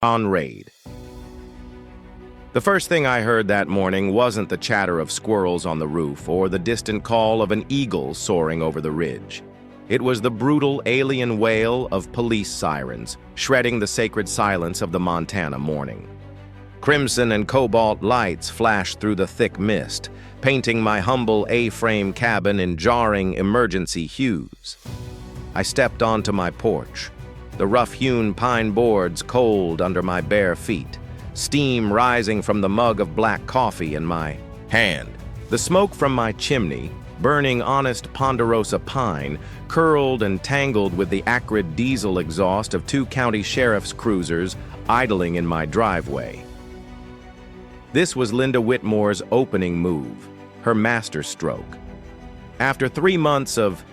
On raid. The first thing I heard that morning wasn't the chatter of squirrels on the roof or the distant call of an eagle soaring over the ridge. It was the brutal alien wail of police sirens, shredding the sacred silence of the Montana morning. Crimson and cobalt lights flashed through the thick mist, painting my humble A-frame cabin in jarring emergency hues. I stepped onto my porch, the rough-hewn pine boards cold under my bare feet, steam rising from the mug of black coffee in my hand. The smoke from my chimney, burning honest ponderosa pine, curled and tangled with the acrid diesel exhaust of two county sheriff's cruisers idling in my driveway. This was Linda Whitmore's opening move, her masterstroke. After 3 months of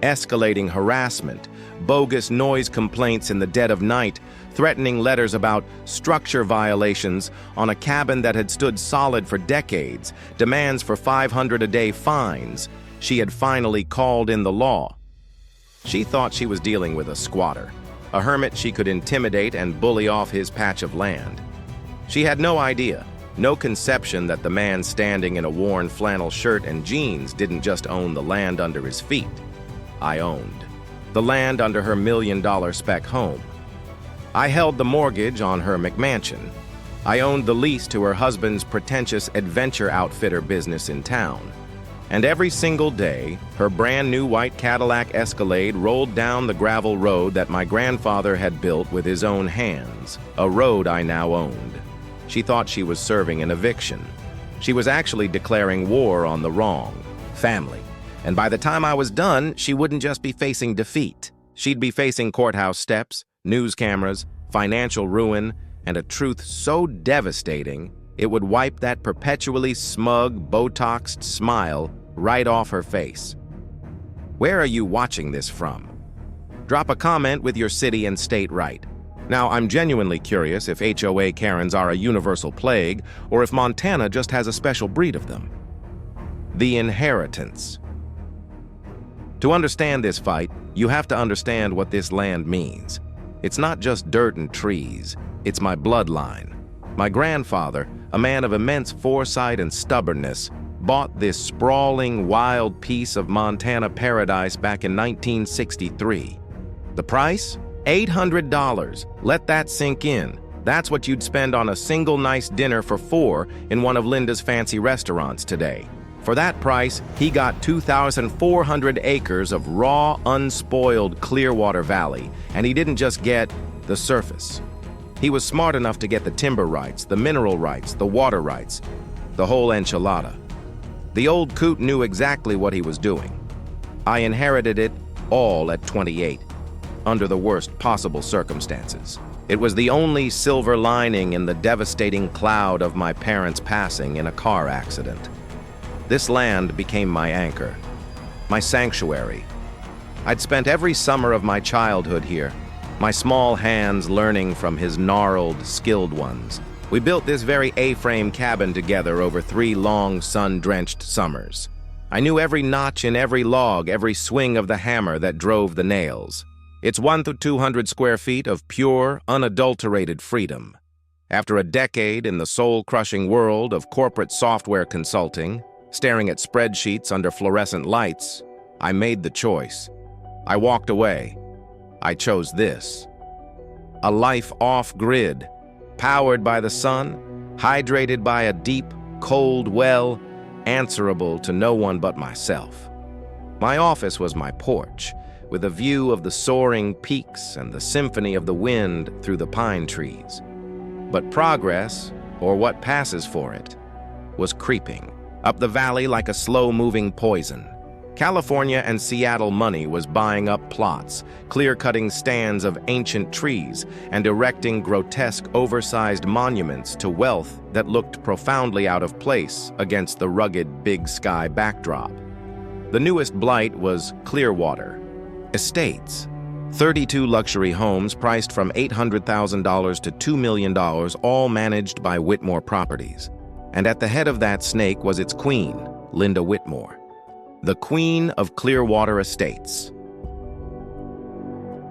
escalating harassment, bogus noise complaints in the dead of night, threatening letters about structure violations on a cabin that had stood solid for decades, demands for $500 a day fines, she had finally called in the law. She thought she was dealing with a squatter, a hermit she could intimidate and bully off his patch of land. She had no idea, no conception that the man standing in a worn flannel shirt and jeans didn't just own the land under his feet. I owned the land under her $1 million spec home. I held the mortgage on her McMansion. I owned the lease to her husband's pretentious adventure outfitter business in town. And every single day, her brand new white Cadillac Escalade rolled down the gravel road that my grandfather had built with his own hands, a road I now owned. She thought she was serving an eviction. She was actually declaring war on the wrong family. And by the time I was done, she wouldn't just be facing defeat. She'd be facing courthouse steps, news cameras, financial ruin, and a truth so devastating, it would wipe that perpetually smug, Botoxed smile right off her face. Where are you watching this from? Drop a comment with your city and state right. Now, I'm genuinely curious if HOA Karens are a universal plague or if Montana just has a special breed of them. The inheritance. To understand this fight, you have to understand what this land means. It's not just dirt and trees, it's my bloodline. My grandfather, a man of immense foresight and stubbornness, bought this sprawling, wild piece of Montana paradise back in 1963. The price? $800. Let that sink in. That's what you'd spend on a single nice dinner for 4 in one of Linda's fancy restaurants today. For that price, he got 2,400 acres of raw, unspoiled Clearwater Valley, and he didn't just get the surface. He was smart enough to get the timber rights, the mineral rights, the water rights, the whole enchilada. The old coot knew exactly what he was doing. I inherited it all at 28, under the worst possible circumstances. It was the only silver lining in the devastating cloud of my parents' passing in a car accident. This land became my anchor, my sanctuary. I'd spent every summer of my childhood here, my small hands learning from his gnarled, skilled ones. We built this very A-frame cabin together over 3 long, sun-drenched summers. I knew every notch in every log, every swing of the hammer that drove the nails. It's 1,200 square feet of pure, unadulterated freedom. After a decade in the soul-crushing world of corporate software consulting, staring at spreadsheets under fluorescent lights, I made the choice. I walked away. I chose this. A life off-grid, powered by the sun, hydrated by a deep, cold well, answerable to no one but myself. My office was my porch, with a view of the soaring peaks and the symphony of the wind through the pine trees. But progress, or what passes for it, was creeping up the valley like a slow-moving poison. California and Seattle money was buying up plots, clear-cutting stands of ancient trees, and erecting grotesque, oversized monuments to wealth that looked profoundly out of place against the rugged big sky backdrop. The newest blight was Clearwater. Estates. 32 luxury homes priced from $800,000 to $2 million, all managed by Whitmore Properties. And at the head of that snake was its queen, Linda Whitmore, the queen of Clearwater Estates.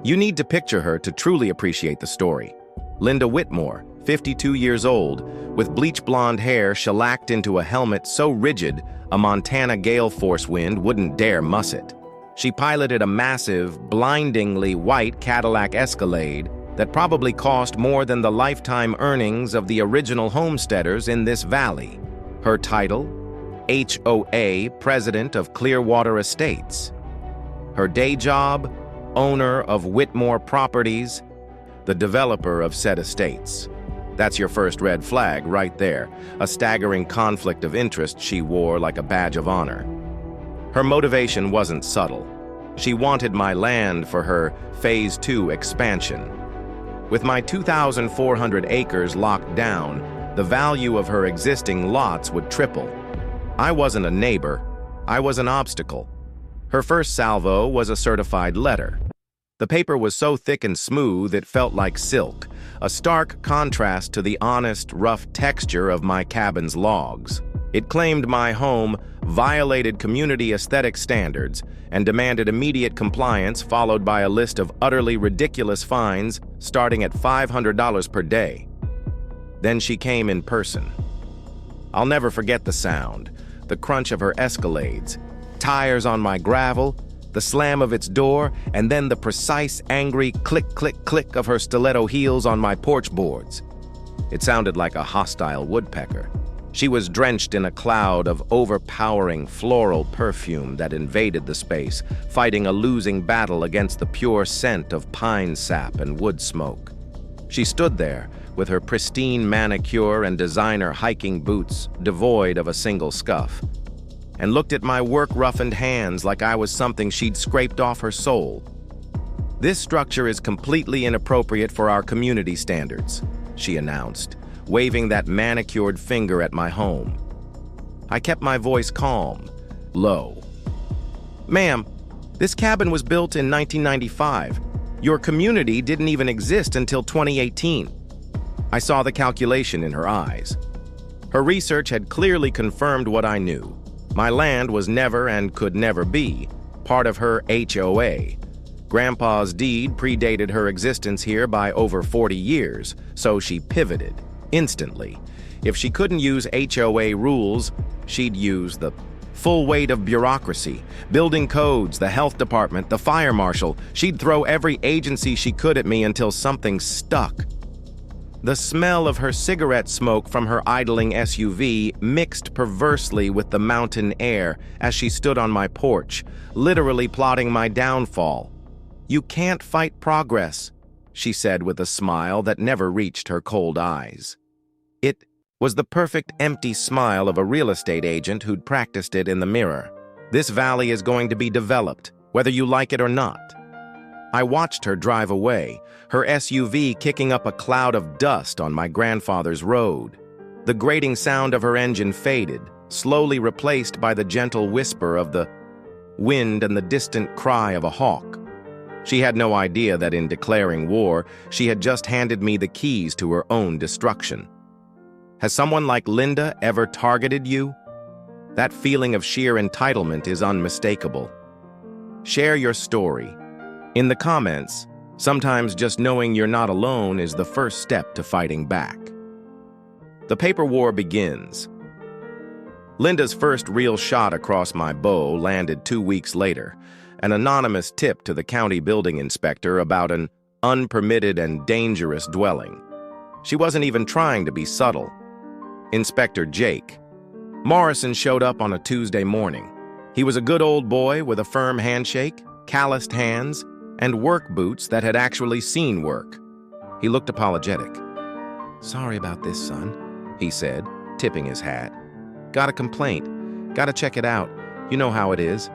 You need to picture her to truly appreciate the story. Linda Whitmore, 52 years old, with bleach blonde hair shellacked into a helmet so rigid a Montana gale force wind wouldn't dare muss it. She piloted a massive, blindingly white Cadillac Escalade that probably cost more than the lifetime earnings of the original homesteaders in this valley. Her title? HOA President of Clearwater Estates. Her day job? Owner of Whitmore Properties, the developer of said estates. That's your first red flag right there, a staggering conflict of interest she wore like a badge of honor. Her motivation wasn't subtle. She wanted my land for her Phase 2 expansion. With my 2,400 acres locked down, the value of her existing lots would triple. I wasn't a neighbor, I was an obstacle. Her first salvo was a certified letter. The paper was so thick and smooth it felt like silk, a stark contrast to the honest, rough texture of my cabin's logs. It claimed my home violated community aesthetic standards and demanded immediate compliance, followed by a list of utterly ridiculous fines starting at $500 per day. Then she came in person. I'll never forget the sound, the crunch of her Escalades, tires on my gravel, the slam of its door, and then the precise, angry click, click, click of her stiletto heels on my porch boards. It sounded like a hostile woodpecker. She was drenched in a cloud of overpowering floral perfume that invaded the space, fighting a losing battle against the pure scent of pine sap and wood smoke. She stood there with her pristine manicure and designer hiking boots devoid of a single scuff, and looked at my work-roughened hands like I was something she'd scraped off her soul. "This structure is completely inappropriate for our community standards," she announced, waving that manicured finger at my home. I kept my voice calm, low. "Ma'am, this cabin was built in 1995. Your community didn't even exist until 2018. I saw the calculation in her eyes. Her research had clearly confirmed what I knew. My land was never and could never be part of her HOA. Grandpa's deed predated her existence here by over 40 years, so she pivoted instantly. If she couldn't use HOA rules, she'd use the full weight of bureaucracy, building codes, the health department, the fire marshal. She'd throw every agency she could at me until something stuck. The smell of her cigarette smoke from her idling SUV mixed perversely with the mountain air as she stood on my porch, literally plotting my downfall. "You can't fight progress," she said with a smile that never reached her cold eyes. It was the perfect empty smile of a real estate agent who'd practiced it in the mirror. "This valley is going to be developed, whether you like it or not." I watched her drive away, her SUV kicking up a cloud of dust on my grandfather's road. The grating sound of her engine faded, slowly replaced by the gentle whisper of the wind and the distant cry of a hawk. She had no idea that in declaring war, she had just handed me the keys to her own destruction. Has someone like Linda ever targeted you? That feeling of sheer entitlement is unmistakable. Share your story. In the comments, sometimes just knowing you're not alone is the first step to fighting back. The paper war begins. Linda's first real shot across my bow landed 2 weeks later, an anonymous tip to the county building inspector about an unpermitted and dangerous dwelling. She wasn't even trying to be subtle. Inspector Jake Morrison showed up on a Tuesday morning. He was a good old boy with a firm handshake, calloused hands, and work boots that had actually seen work. He looked apologetic. "Sorry about this, son," he said, tipping his hat. "Got a complaint. Gotta check it out. You know how it is."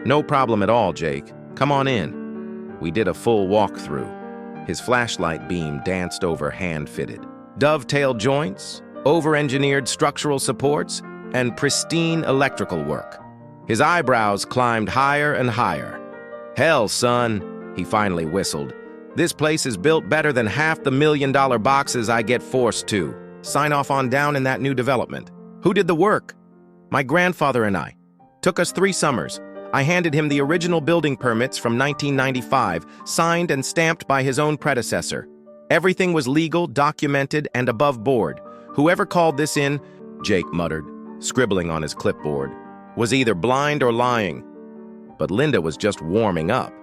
"No problem at all, Jake. Come on in." We did a full walkthrough. His flashlight beam danced over hand-fitted dovetail joints, over-engineered structural supports, and pristine electrical work. His eyebrows climbed higher and higher. "Hell, son," he finally whistled. "This place is built better than half the $1 million boxes I get forced to. Sign off on down in that new development." "Who did the work?" "My grandfather and I. Took us 3 summers. I handed him the original building permits from 1995, signed and stamped by his own predecessor. Everything was legal, documented, and above board. Whoever called this in, Jake muttered, scribbling on his clipboard, was either blind or lying. But Linda was just warming up.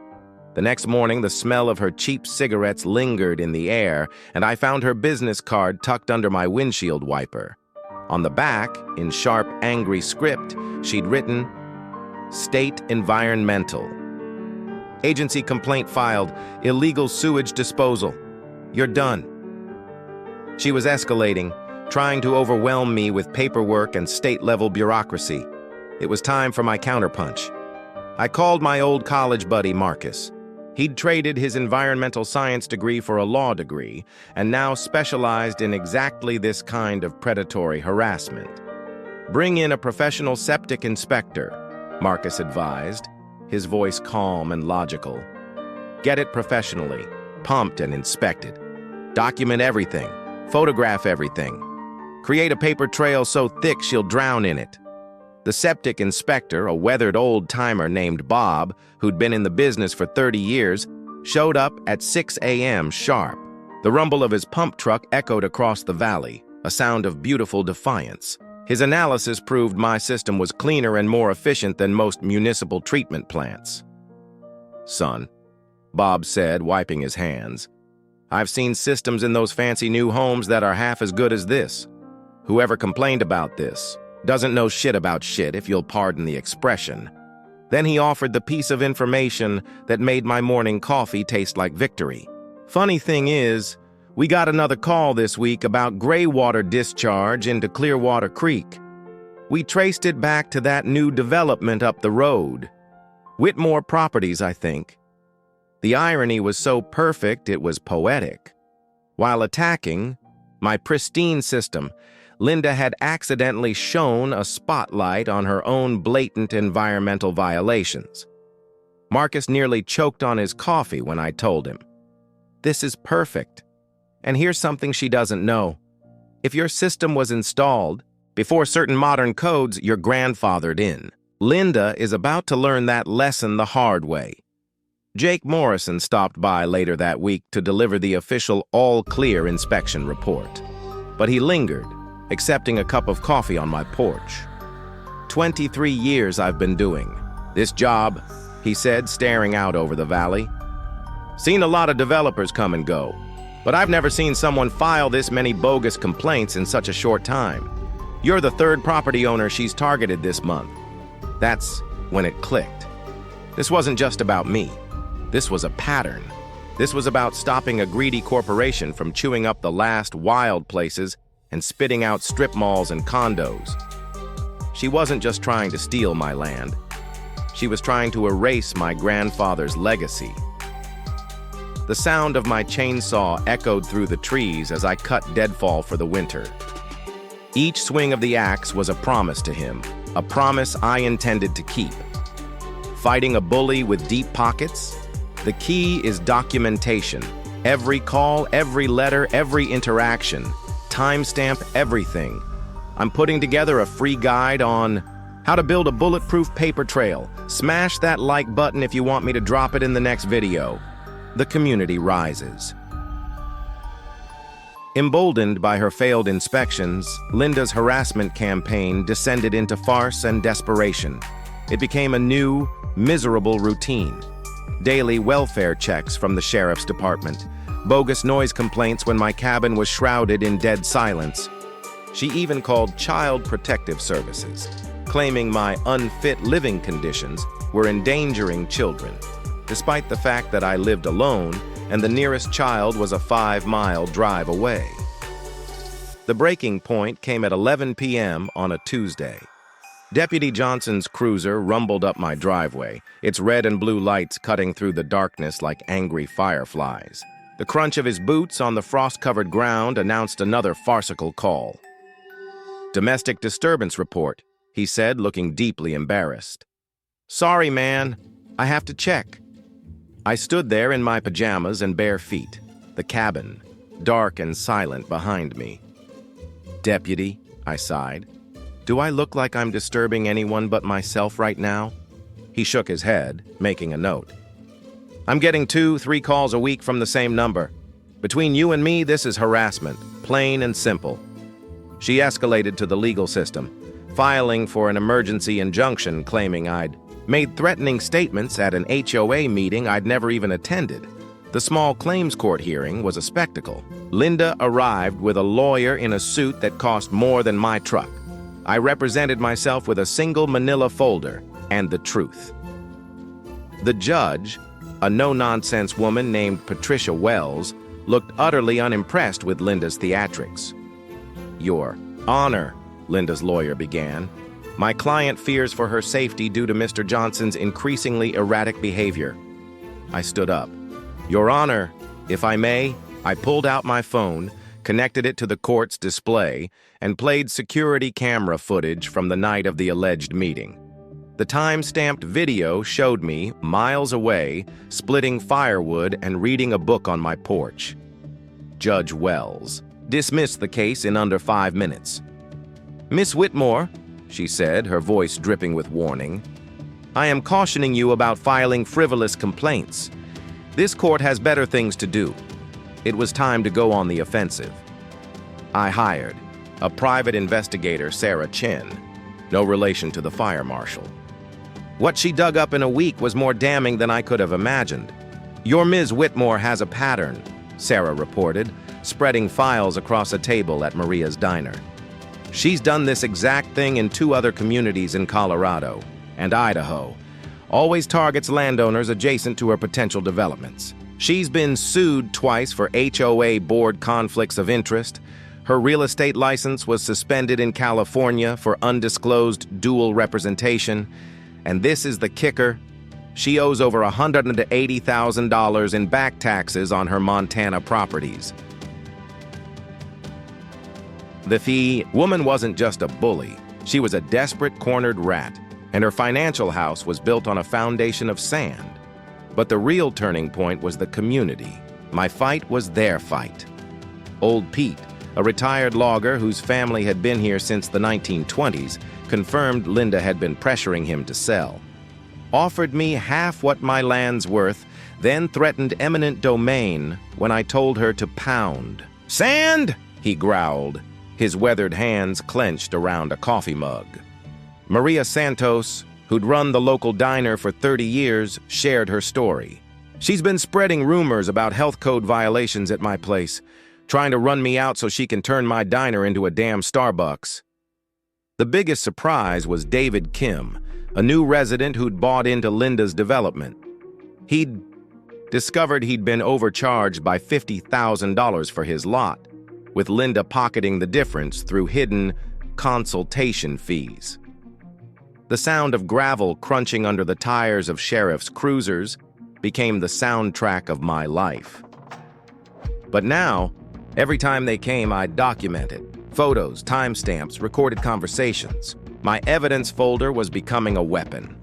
The next morning, the smell of her cheap cigarettes lingered in the air, and I found her business card tucked under my windshield wiper. On the back, in sharp, angry script, she'd written, State Environmental. Agency complaint filed, illegal sewage disposal. You're done. She was escalating, trying to overwhelm me with paperwork and state-level bureaucracy. It was time for my counterpunch. I called my old college buddy, Marcus. He'd traded his environmental science degree for a law degree and now specialized in exactly this kind of predatory harassment. Bring in a professional septic inspector, Marcus advised, his voice calm and logical. Get it professionally, pumped and inspected. Document everything, photograph everything. Create a paper trail so thick she'll drown in it. The septic inspector, a weathered old-timer named Bob, who'd been in the business for 30 years, showed up at 6 a.m. sharp. The rumble of his pump truck echoed across the valley, a sound of beautiful defiance. His analysis proved my system was cleaner and more efficient than most municipal treatment plants. Son, Bob said, wiping his hands, I've seen systems in those fancy new homes that are half as good as this. Whoever complained about this doesn't know shit about shit, if you'll pardon the expression. Then he offered the piece of information that made my morning coffee taste like victory. Funny thing is, we got another call this week about gray water discharge into Clearwater Creek. We traced it back to that new development up the road. Whitmore Properties, I think. The irony was so perfect it was poetic. While attacking my pristine system, Linda had accidentally shone a spotlight on her own blatant environmental violations. Marcus nearly choked on his coffee when I told him, This is perfect. And here's something she doesn't know. If your system was installed before certain modern codes, you're grandfathered in. Linda is about to learn that lesson the hard way. Jake Morrison stopped by later that week to deliver the official all-clear inspection report. But he lingered, accepting a cup of coffee on my porch. 23 years I've been doing this job, he said, staring out over the valley. Seen a lot of developers come and go, but I've never seen someone file this many bogus complaints in such a short time. You're the third property owner she's targeted this month. That's when it clicked. This wasn't just about me. This was a pattern. This was about stopping a greedy corporation from chewing up the last wild places and spitting out strip malls and condos. She wasn't just trying to steal my land. She was trying to erase my grandfather's legacy. The sound of my chainsaw echoed through the trees as I cut deadfall for the winter. Each swing of the axe was a promise to him, a promise I intended to keep. Fighting a bully with deep pockets? The key is documentation. Every call, every letter, every interaction. Timestamp everything. I'm putting together a free guide on how to build a bulletproof paper trail. Smash that like button if you want me to drop it in the next video. The community rises. Emboldened by her failed inspections, Linda's harassment campaign descended into farce and desperation. It became a new, miserable routine. Daily welfare checks from the sheriff's department. Bogus noise complaints when my cabin was shrouded in dead silence. She even called Child Protective Services, claiming my unfit living conditions were endangering children, despite the fact that I lived alone and the nearest child was a 5-mile drive away. The breaking point came at 11 p.m. on a Tuesday. Deputy Johnson's cruiser rumbled up my driveway, its red and blue lights cutting through the darkness like angry fireflies. The crunch of his boots on the frost-covered ground announced another farcical call. Domestic disturbance report, he said, looking deeply embarrassed. Sorry, man. I have to check. I stood there in my pajamas and bare feet, the cabin, dark and silent behind me. Deputy, I sighed. Do I look like I'm disturbing anyone but myself right now? He shook his head, making a note. I'm getting 2-3 calls a week from the same number. Between you and me, this is harassment, plain and simple. She escalated to the legal system, filing for an emergency injunction claiming I'd made threatening statements at an HOA meeting I'd never even attended. The small claims court hearing was a spectacle. Linda arrived with a lawyer in a suit that cost more than my truck. I represented myself with a single manila folder and the truth. The judge, a no-nonsense woman named Patricia Wells, looked utterly unimpressed with Linda's theatrics. "Your Honor," Linda's lawyer began, "my client fears for her safety due to Mr. Johnson's increasingly erratic behavior." I stood up. "Your Honor, if I may," I pulled out my phone, connected it to the court's display, and played security camera footage from the night of the alleged meeting. The time-stamped video showed me, miles away, splitting firewood and reading a book on my porch. Judge Wells dismissed the case in under 5 minutes. "Miss Whitmore," she said, her voice dripping with warning, "I am cautioning you about filing frivolous complaints. This court has better things to do." It was time to go on the offensive. I hired a private investigator, Sarah Chin, no relation to the fire marshal. What she dug up in a week was more damning than I could have imagined. "Your Ms. Whitmore has a pattern," Sarah reported, spreading files across a table at Maria's diner. "She's done this exact thing in 2 other communities in Colorado and Idaho. Always targets landowners adjacent to her potential developments. She's been sued twice for HOA board conflicts of interest. Her real estate license was suspended in California for undisclosed dual representation. And this is the kicker. She owes over $180,000 in back taxes on her Montana properties." The woman wasn't just a bully. She was a desperate, cornered rat, and her financial house was built on a foundation of sand. But the real turning point was the community. My fight was their fight. Old Pete, a retired logger whose family had been here since the 1920s, confirmed Linda had been pressuring him to sell. Offered me half what my land's worth, then threatened eminent domain when I told her to pound. "Sand!" he growled, his weathered hands clenched around a coffee mug. Maria Santos, who'd run the local diner for 30 years, shared her story. "She's been spreading rumors about health code violations at my place, trying to run me out so she can turn my diner into a damn Starbucks." The biggest surprise was David Kim, a new resident who'd bought into Linda's development. He'd discovered he'd been overcharged by $50,000 for his lot, with Linda pocketing the difference through hidden consultation fees. The sound of gravel crunching under the tires of sheriff's cruisers became the soundtrack of my life. But now, every time they came, I'd document it. Photos, timestamps, recorded conversations. My evidence folder was becoming a weapon.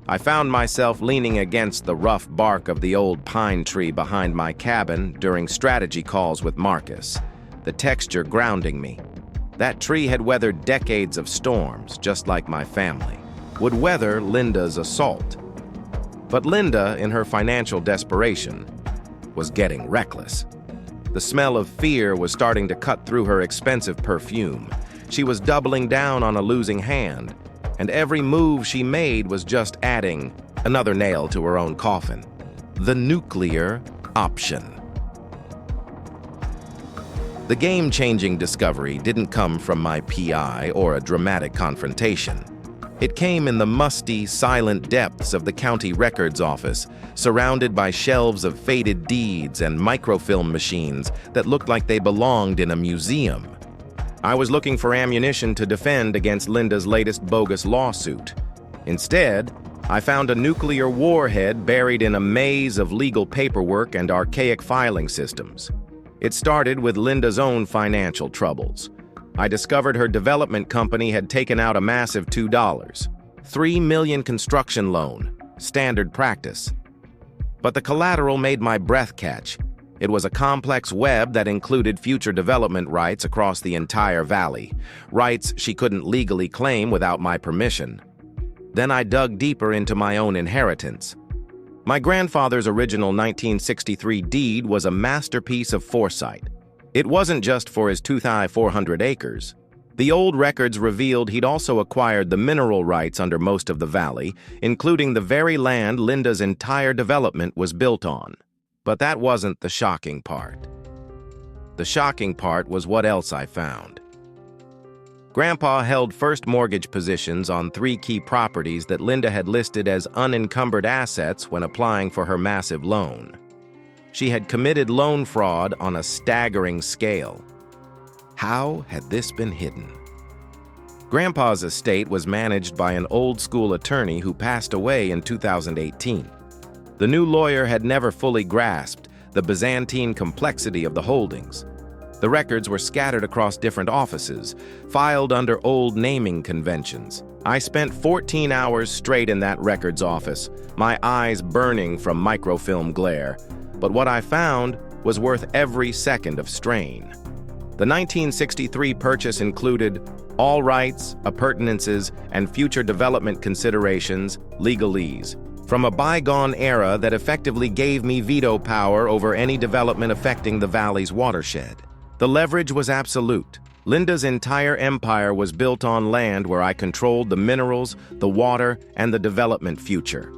I found myself leaning against the rough bark of the old pine tree behind my cabin during strategy calls with Marcus, the texture grounding me. That tree had weathered decades of storms, just like my family. Would weather Linda's assault. But Linda, in her financial desperation, was getting reckless. The smell of fear was starting to cut through her expensive perfume. She was doubling down on a losing hand, and every move she made was just adding another nail to her own coffin. The nuclear option. The game-changing discovery didn't come from my PI or a dramatic confrontation. It came in the musty, silent depths of the county records office, surrounded by shelves of faded deeds and microfilm machines that looked like they belonged in a museum. I was looking for ammunition to defend against Linda's latest bogus lawsuit. Instead, I found a nuclear warhead buried in a maze of legal paperwork and archaic filing systems. It started with Linda's own financial troubles. I discovered her development company had taken out a massive $3 million construction loan, standard practice. But the collateral made my breath catch. It was a complex web that included future development rights across the entire valley, rights she couldn't legally claim without my permission. Then I dug deeper into my own inheritance. My grandfather's original 1963 deed was a masterpiece of foresight. It wasn't just for his 2,400 acres. The old records revealed he'd also acquired the mineral rights under most of the valley, including the very land Linda's entire development was built on. But that wasn't the shocking part. The shocking part was what else I found. Grandpa held first mortgage positions on 3 key properties that Linda had listed as unencumbered assets when applying for her massive loan. She had committed loan fraud on a staggering scale. How had this been hidden? Grandpa's estate was managed by an old-school attorney who passed away in 2018. The new lawyer had never fully grasped the Byzantine complexity of the holdings. The records were scattered across different offices, filed under old naming conventions. I spent 14 hours straight in that records office, my eyes burning from microfilm glare. But what I found was worth every second of strain. The 1963 purchase included all rights, appurtenances, and future development considerations, legalese, from a bygone era that effectively gave me veto power over any development affecting the valley's watershed. The leverage was absolute. Linda's entire empire was built on land where I controlled the minerals, the water, and the development future.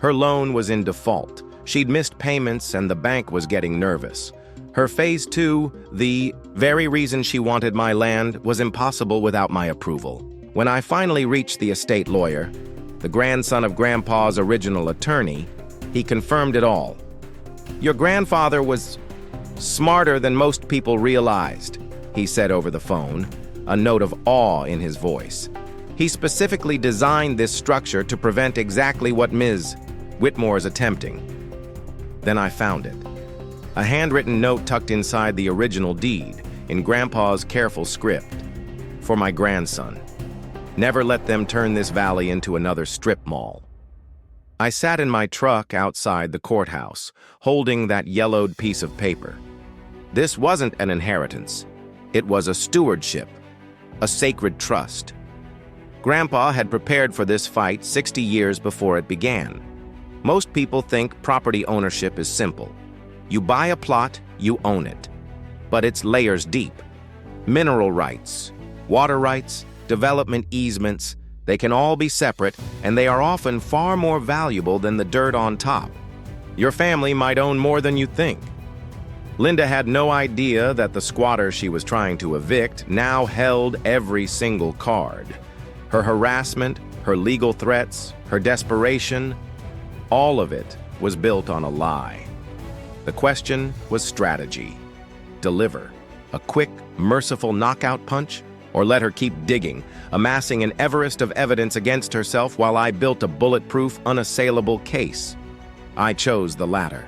Her loan was in default. She'd missed payments and the bank was getting nervous. Her phase 2, the very reason she wanted my land, was impossible without my approval. When I finally reached the estate lawyer, the grandson of Grandpa's original attorney, he confirmed it all. Your grandfather was smarter than most people realized, he said over the phone, a note of awe in his voice. He specifically designed this structure to prevent exactly what Ms. Whitmore is attempting. Then I found it. A handwritten note tucked inside the original deed, in Grandpa's careful script. For my grandson. Never let them turn this valley into another strip mall. I sat in my truck outside the courthouse, holding that yellowed piece of paper. This wasn't an inheritance. It was a stewardship, a sacred trust. Grandpa had prepared for this fight 60 years before it began. Most people think property ownership is simple. You buy a plot, you own it. But it's layers deep. Mineral rights, water rights, development easements, they can all be separate, and they are often far more valuable than the dirt on top. Your family might own more than you think. Linda had no idea that the squatter she was trying to evict now held every single card. Her harassment, her legal threats, her desperation, all of it was built on a lie. The question was strategy. Deliver a quick, merciful knockout punch, or let her keep digging, amassing an Everest of evidence against herself while I built a bulletproof, unassailable case. I chose the latter.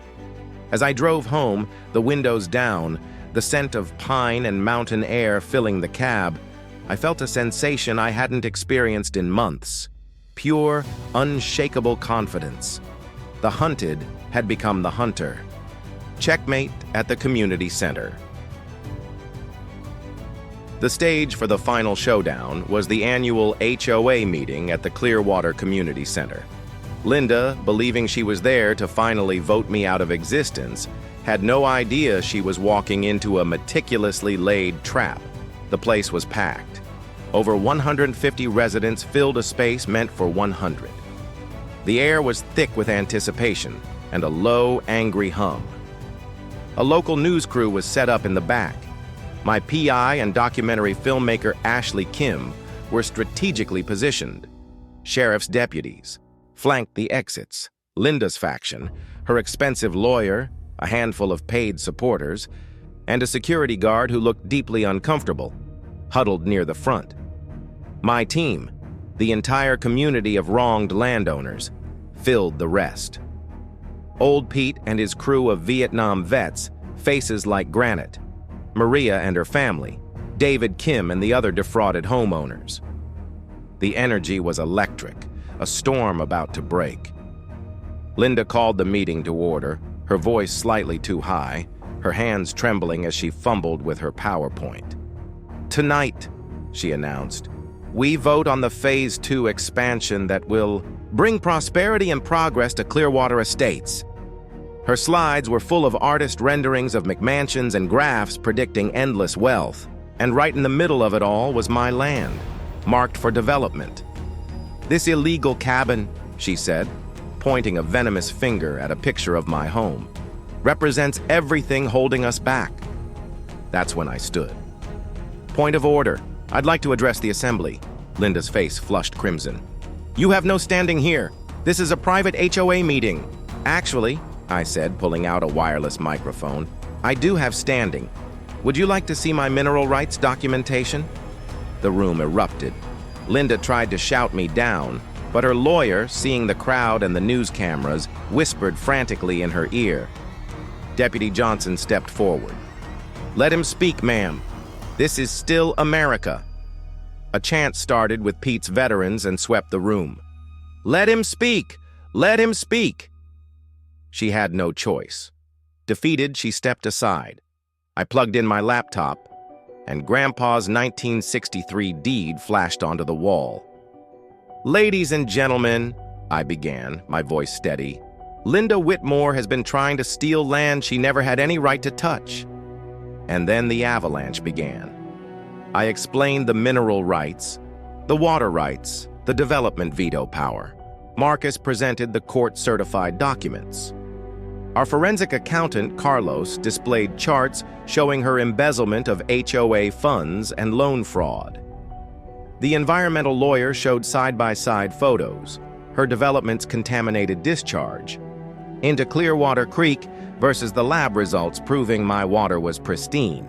As I drove home, the windows down, the scent of pine and mountain air filling the cab, I felt a sensation I hadn't experienced in months. Pure, unshakable confidence. The hunted had become the hunter. Checkmate at the community center. The stage for the final showdown was the annual HOA meeting at the Clearwater Community Center. Linda, believing she was there to finally vote me out of existence, had no idea she was walking into a meticulously laid trap. The place was packed. Over 150 residents filled a space meant for 100. The air was thick with anticipation and a low, angry hum. A local news crew was set up in the back. My PI and documentary filmmaker Ashley Kim were strategically positioned. Sheriff's deputies flanked the exits. Linda's faction, her expensive lawyer, a handful of paid supporters, and a security guard who looked deeply uncomfortable, huddled near the front. My team, the entire community of wronged landowners, filled the rest. Old Pete and his crew of Vietnam vets, faces like granite. Maria and her family, David Kim and the other defrauded homeowners. The energy was electric, a storm about to break. Linda called the meeting to order, her voice slightly too high, her hands trembling as she fumbled with her PowerPoint. Tonight, she announced, we vote on the Phase 2 expansion that will Bring prosperity and progress to Clearwater Estates. Her slides were full of artist renderings of McMansions and graphs predicting endless wealth. And right in the middle of it all was my land, marked for development. This illegal cabin, she said, pointing a venomous finger at a picture of my home, represents everything holding us back. That's when I stood. Point of order. I'd like to address the assembly. Linda's face flushed crimson. You have no standing here. This is a private HOA meeting. Actually, I said, pulling out a wireless microphone, I do have standing. Would you like to see my mineral rights documentation? The room erupted. Linda tried to shout me down, but her lawyer, seeing the crowd and the news cameras, whispered frantically in her ear. Deputy Johnson stepped forward. Let him speak, ma'am. This is still America. A chant started with Pete's veterans and swept the room. Let him speak! Let him speak! She had no choice. Defeated, she stepped aside. I plugged in my laptop, and Grandpa's 1963 deed flashed onto the wall. Ladies and gentlemen, I began, my voice steady, Linda Whitmore has been trying to steal land she never had any right to touch. And then the avalanche began. I explained the mineral rights, the water rights, the development veto power. Marcus presented the court-certified documents. Our forensic accountant, Carlos, displayed charts showing her embezzlement of HOA funds and loan fraud. The environmental lawyer showed side-by-side photos, her development's contaminated discharge, into Clearwater Creek versus the lab results proving my water was pristine.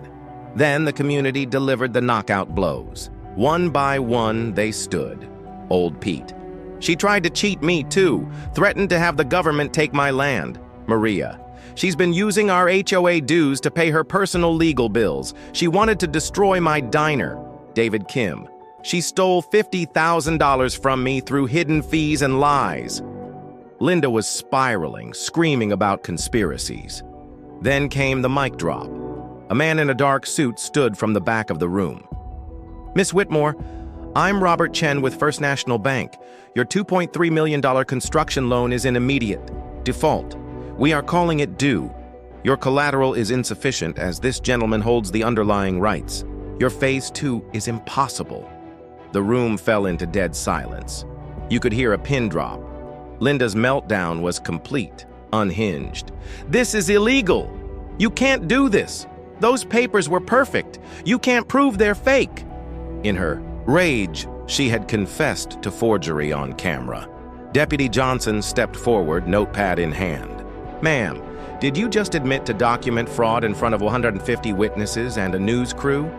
Then the community delivered the knockout blows. One by one, they stood. Old Pete. She tried to cheat me, too, threatened to have the government take my land. Maria. She's been using our HOA dues to pay her personal legal bills. She wanted to destroy my diner. David Kim. She stole $50,000 from me through hidden fees and lies. Linda was spiraling, screaming about conspiracies. Then came the mic drop. A man in a dark suit stood from the back of the room. Miss Whitmore, I'm Robert Chen with First National Bank. Your $2.3 million construction loan is in immediate default. We are calling it due. Your collateral is insufficient as this gentleman holds the underlying rights. Your phase 2 is impossible. The room fell into dead silence. You could hear a pin drop. Linda's meltdown was complete, unhinged. This is illegal. You can't do this. Those papers were perfect. You can't prove they're fake. In her rage, she had confessed to forgery on camera. Deputy Johnson stepped forward, notepad in hand. Ma'am, did you just admit to document fraud in front of 150 witnesses and a news crew?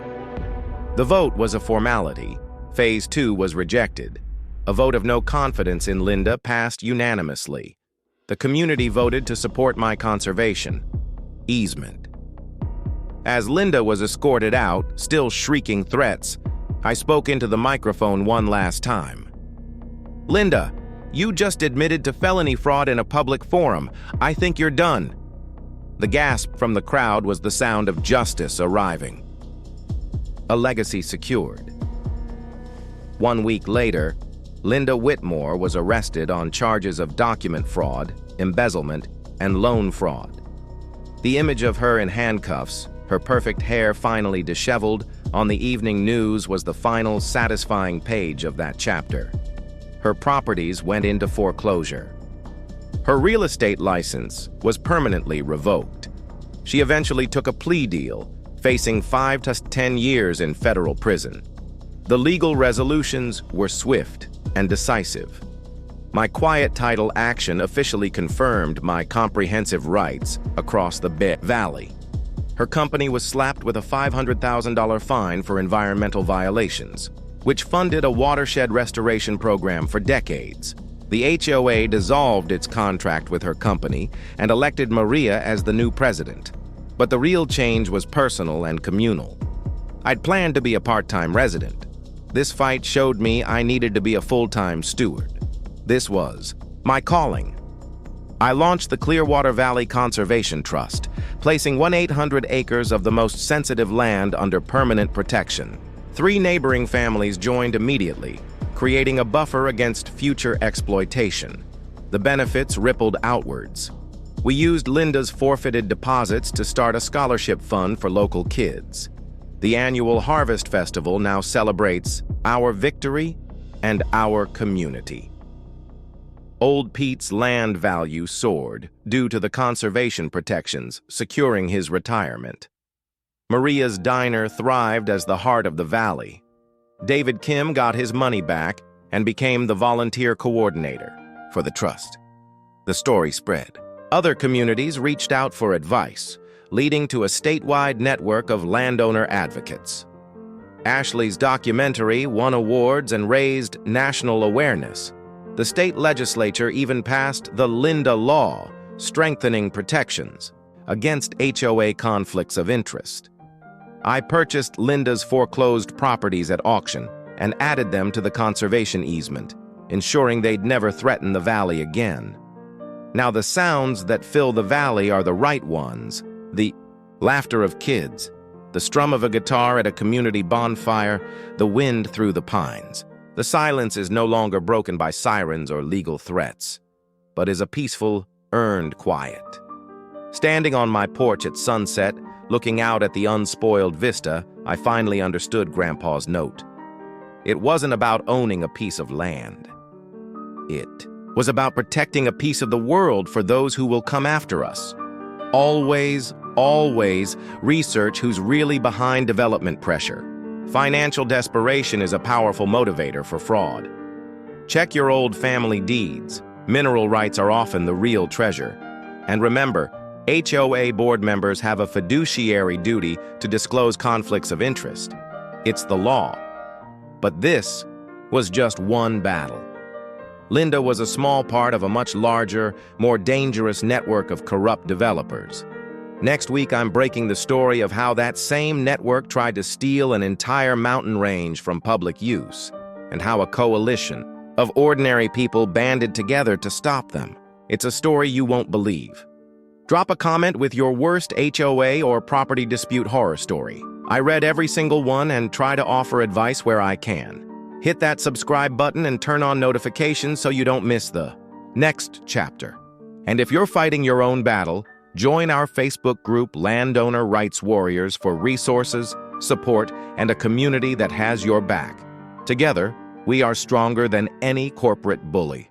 The vote was a formality. Phase 2 was rejected. A vote of no confidence in Linda passed unanimously. The community voted to support my conservation. Easement. As Linda was escorted out, still shrieking threats, I spoke into the microphone one last time. Linda, you just admitted to felony fraud in a public forum. I think you're done. The gasp from the crowd was the sound of justice arriving. A legacy secured. 1 week later, Linda Whitmore was arrested on charges of document fraud, embezzlement, and loan fraud. The image of her in handcuffs, her perfect hair finally disheveled, on the evening news was the final satisfying page of that chapter. Her properties went into foreclosure. Her real estate license was permanently revoked. She eventually took a plea deal, facing 5 to 10 years in federal prison. The legal resolutions were swift and decisive. My quiet title action officially confirmed my comprehensive rights across the Valley. Her company was slapped with a $500,000 fine for environmental violations, which funded a watershed restoration program for decades. The HOA dissolved its contract with her company and elected Maria as the new president. But the real change was personal and communal. I'd planned to be a part-time resident. This fight showed me I needed to be a full-time steward. This was my calling. I launched the Clearwater Valley Conservation Trust, placing 1,800 acres of the most sensitive land under permanent protection. 3 neighboring families joined immediately. creating a buffer against future exploitation. The benefits rippled outwards. We used Linda's forfeited deposits to start a scholarship fund for local kids. The annual Harvest Festival now celebrates our victory and our community. Old Pete's land value soared due to the conservation protections securing his retirement. Maria's diner thrived as the heart of the valley. David Kim got his money back and became the volunteer coordinator for the trust. The story spread. Other communities reached out for advice, leading to a statewide network of landowner advocates. Ashley's documentary won awards and raised national awareness. The state legislature even passed the Linda Law, strengthening protections against HOA conflicts of interest. I purchased Linda's foreclosed properties at auction and added them to the conservation easement, ensuring they'd never threaten the valley again. Now the sounds that fill the valley are the right ones: the laughter of kids, the strum of a guitar at a community bonfire, the wind through the pines. The silence is no longer broken by sirens or legal threats, but is a peaceful, earned quiet. Standing on my porch at sunset, looking out at the unspoiled vista, I finally understood Grandpa's note. It wasn't about owning a piece of land. It was about protecting a piece of the world for those who will come after us. Always, always research who's really behind development pressure. Financial desperation is a powerful motivator for fraud. Check your old family deeds. Mineral rights are often the real treasure. And remember, HOA board members have a fiduciary duty to disclose conflicts of interest. It's the law. But this was just one battle. Linda was a small part of a much larger, more dangerous network of corrupt developers. Next week, I'm breaking the story of how that same network tried to steal an entire mountain range from public use, and how a coalition of ordinary people banded together to stop them. It's a story you won't believe. Drop a comment with your worst HOA or property dispute horror story. I read every single one and try to offer advice where I can. Hit that subscribe button and turn on notifications so you don't miss the next chapter. And if you're fighting your own battle, join our Facebook group Landowner Rights Warriors for resources, support, and a community that has your back. Together, we are stronger than any corporate bully.